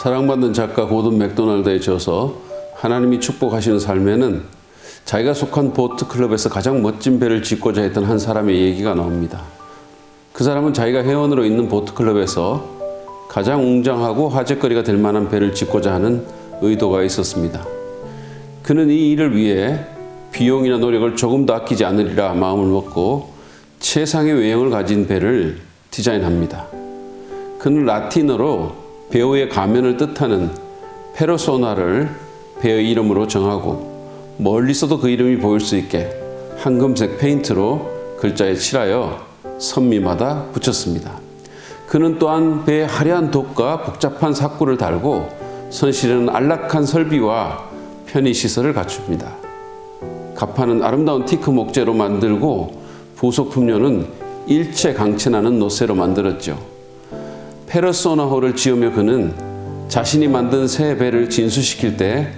사랑받는 작가 고든 맥도날드에 져서 하나님이 축복하시는 삶에는 자기가 속한 보트클럽에서 가장 멋진 배를 짓고자 했던 한 사람의 얘기가 나옵니다. 그 사람은 자기가 회원으로 있는 보트클럽에서 가장 웅장하고 화제거리가 될 만한 배를 짓고자 하는 의도가 있었습니다. 그는 이 일을 위해 비용이나 노력을 조금 더 아끼지 않으리라 마음을 먹고 최상의 외형을 가진 배를 디자인합니다. 그는 라틴어로 배우의 가면을 뜻하는 페르소나를 배의 이름으로 정하고 멀리서도 그 이름이 보일 수 있게 황금색 페인트로 글자에 칠하여 선미마다 붙였습니다. 그는 또한 배에 화려한 돛과 복잡한 사꾸를 달고 선실에는 안락한 설비와 편의시설을 갖춥니다. 갑판은 아름다운 티크 목재로 만들고 부속 품료는 일체 강체나는 노쇠로 만들었죠. 페르소나호를 지으며 그는 자신이 만든 새 배를 진수시킬 때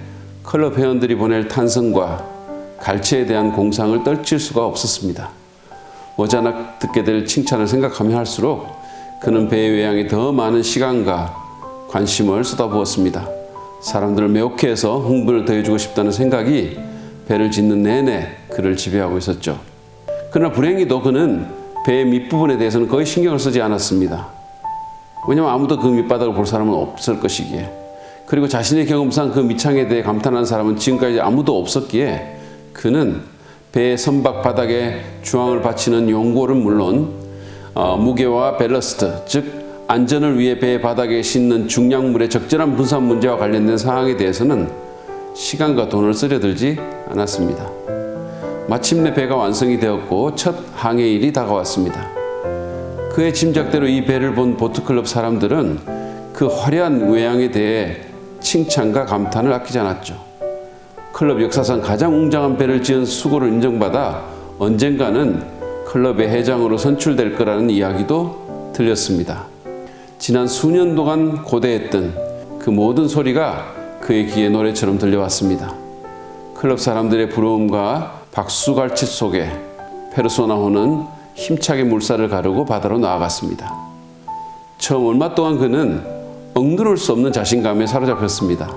클럽 회원들이 보낼 탄성과 갈채에 대한 공상을 떨칠 수가 없었습니다. 머지않아 듣게 될 칭찬을 생각하며 할수록 그는 배의 외양에 더 많은 시간과 관심을 쏟아부었습니다. 사람들을 매혹해 해서 흥분을 더해주고 싶다는 생각이 배를 짓는 내내 그를 지배하고 있었죠. 그러나 불행히도 그는 배의 밑부분에 대해서는 거의 신경을 쓰지 않았습니다. 왜냐하면 아무도 그 밑바닥을 볼 사람은 없을 것이기에, 그리고 자신의 경험상 그 밑창에 대해 감탄하는 사람은 지금까지 아무도 없었기에 그는 배의 선박 바닥에 주황을 받치는 용골은 물론 무게와 밸러스트, 즉 안전을 위해 배 바닥에 싣는 중량물의 적절한 분산 문제와 관련된 사항에 대해서는 시간과 돈을 쓰려들지 않았습니다. 마침내 배가 완성이 되었고 첫 항해일이 다가왔습니다. 그의 짐작대로 이 배를 본 보트클럽 사람들은 그 화려한 외양에 대해 칭찬과 감탄을 아끼지 않았죠. 클럽 역사상 가장 웅장한 배를 지은 수고를 인정받아 언젠가는 클럽의 회장으로 선출될 거라는 이야기도 들렸습니다. 지난 수년 동안 고대했던 그 모든 소리가 그의 귀에 노래처럼 들려왔습니다. 클럽 사람들의 부러움과 박수갈채 속에 페르소나호는 힘차게 물살을 가르고 바다로 나아갔습니다. 처음 얼마 동안 그는 억누를 수 없는 자신감에 사로잡혔습니다.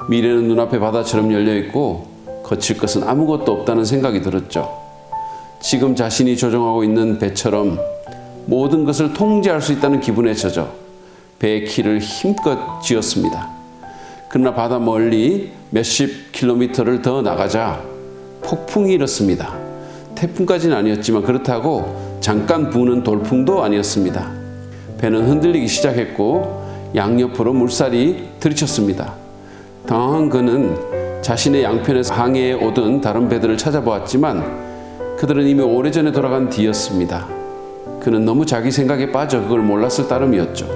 미래는 눈앞에 바다처럼 열려있고 거칠 것은 아무것도 없다는 생각이 들었죠. 지금 자신이 조종하고 있는 배처럼 모든 것을 통제할 수 있다는 기분에 젖어 배의 키를 힘껏 쥐었습니다. 그러나 바다 멀리 몇십 킬로미터를 더 나가자 폭풍이 일었습니다. 태풍까지는 아니었지만 그렇다고 잠깐 부는 돌풍도 아니었습니다. 배는 흔들리기 시작했고 양옆으로 물살이 들이쳤습니다. 당황한 그는 자신의 양편에서 항해에 오던 다른 배들을 찾아보았지만 그들은 이미 오래전에 돌아간 뒤였습니다. 그는 너무 자기 생각에 빠져 그걸 몰랐을 따름이었죠.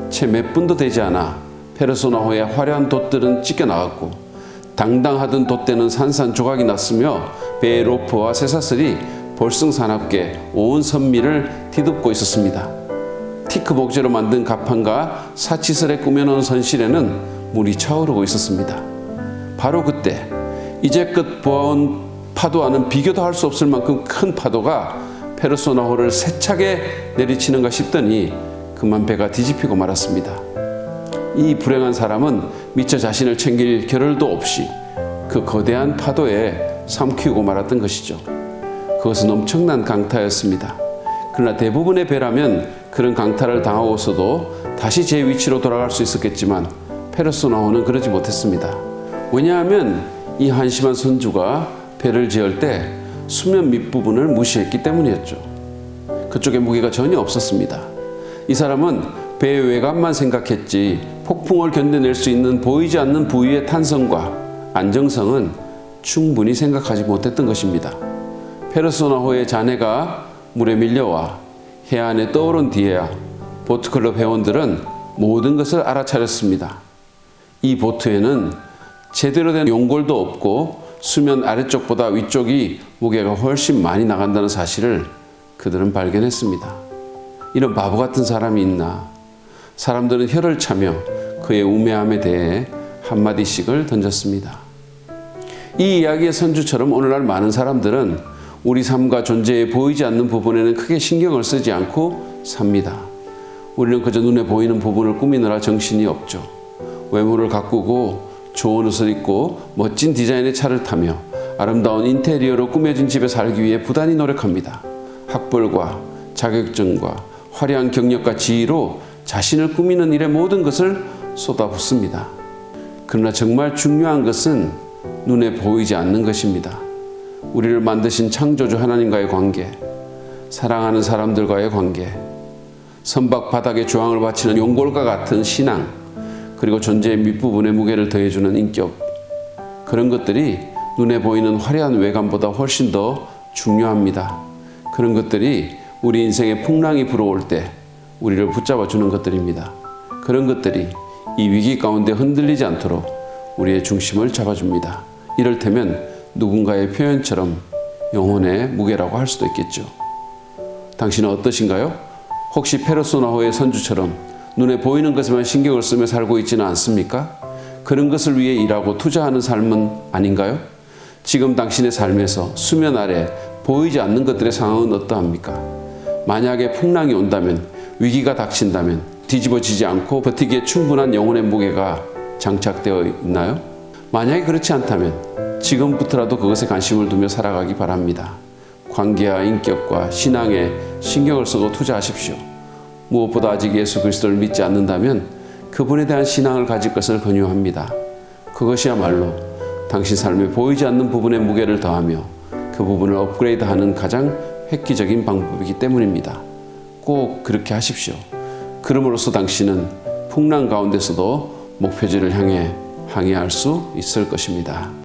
채 몇 분도 되지 않아 페르소나호의 화려한 돛들은 찢겨나갔고 당당하던 돛대는 산산조각이 났으며 배의 로프와 쇠사슬이 볼썽사납게 온 선미를 뒤덮고 있었습니다. 티크 목재로 만든 갑판과 사치설에 꾸며놓은 선실에는 물이 차오르고 있었습니다. 바로 그때 이제껏 보아온 파도와는 비교도 할 수 없을 만큼 큰 파도가 페르소나호를 세차게 내리치는가 싶더니 그만 배가 뒤집히고 말았습니다. 이 불행한 사람은 미처 자신을 챙길 겨를도 없이 그 거대한 파도에 삼키고 말았던 것이죠. 그것은 엄청난 강타였습니다. 그러나 대부분의 배라면 그런 강타를 당하고서도 다시 제 위치로 돌아갈 수 있었겠지만 페르소나호는 그러지 못했습니다. 왜냐하면 이 한심한 선주가 배를 지을 때 수면 밑부분을 무시했기 때문이었죠. 그쪽에 무게가 전혀 없었습니다. 이 사람은 배의 외관만 생각했지 폭풍을 견뎌낼 수 있는 보이지 않는 부위의 탄성과 안정성은 충분히 생각하지 못했던 것입니다. 페르소나호의 잔해가 물에 밀려와 해안에 떠오른 뒤에야 보트클럽 회원들은 모든 것을 알아차렸습니다. 이 보트에는 제대로 된 용골도 없고 수면 아래쪽보다 위쪽이 무게가 훨씬 많이 나간다는 사실을 그들은 발견했습니다. 이런 바보 같은 사람이 있나? 사람들은 혀를 차며 그의 우매함에 대해 한마디씩을 던졌습니다. 이 이야기의 선주처럼 오늘날 많은 사람들은 우리 삶과 존재에 보이지 않는 부분에는 크게 신경을 쓰지 않고 삽니다. 우리는 그저 눈에 보이는 부분을 꾸미느라 정신이 없죠. 외모를 가꾸고 좋은 옷을 입고 멋진 디자인의 차를 타며 아름다운 인테리어로 꾸며진 집에 살기 위해 부단히 노력합니다. 학벌과 자격증과 화려한 경력과 지위로 자신을 꾸미는 일에 모든 것을 쏟아붓습니다. 그러나 정말 중요한 것은 눈에 보이지 않는 것입니다. 우리를 만드신 창조주 하나님과의 관계, 사랑하는 사람들과의 관계, 선박 바닥에 조항을 바치는 용골과 같은 신앙, 그리고 존재의 밑부분에 무게를 더해주는 인격, 그런 것들이 눈에 보이는 화려한 외관보다 훨씬 더 중요합니다. 그런 것들이 우리 인생에 풍랑이 불어올 때 우리를 붙잡아주는 것들입니다. 그런 것들이 이 위기 가운데 흔들리지 않도록 우리의 중심을 잡아줍니다. 이를테면 누군가의 표현처럼 영혼의 무게라고 할 수도 있겠죠. 당신은 어떠신가요? 혹시 페르소나호의 선주처럼 눈에 보이는 것에만 신경을 쓰며 살고 있지는 않습니까? 그런 것을 위해 일하고 투자하는 삶은 아닌가요? 지금 당신의 삶에서 수면 아래 보이지 않는 것들의 상황은 어떠합니까? 만약에 풍랑이 온다면, 위기가 닥친다면 뒤집어지지 않고 버티기에 충분한 영혼의 무게가 장착되어 있나요? 만약에 그렇지 않다면 지금부터라도 그것에 관심을 두며 살아가기 바랍니다. 관계와 인격과 신앙에 신경을 쓰고 투자하십시오. 무엇보다 아직 예수 그리스도를 믿지 않는다면 그분에 대한 신앙을 가질 것을 권유합니다. 그것이야말로 당신 삶에 보이지 않는 부분에 무게를 더하며 그 부분을 업그레이드하는 가장 획기적인 방법이기 때문입니다. 꼭 그렇게 하십시오. 그럼으로써 당신은 풍랑 가운데서도 목표지를 향해 항해할 수 있을 것입니다.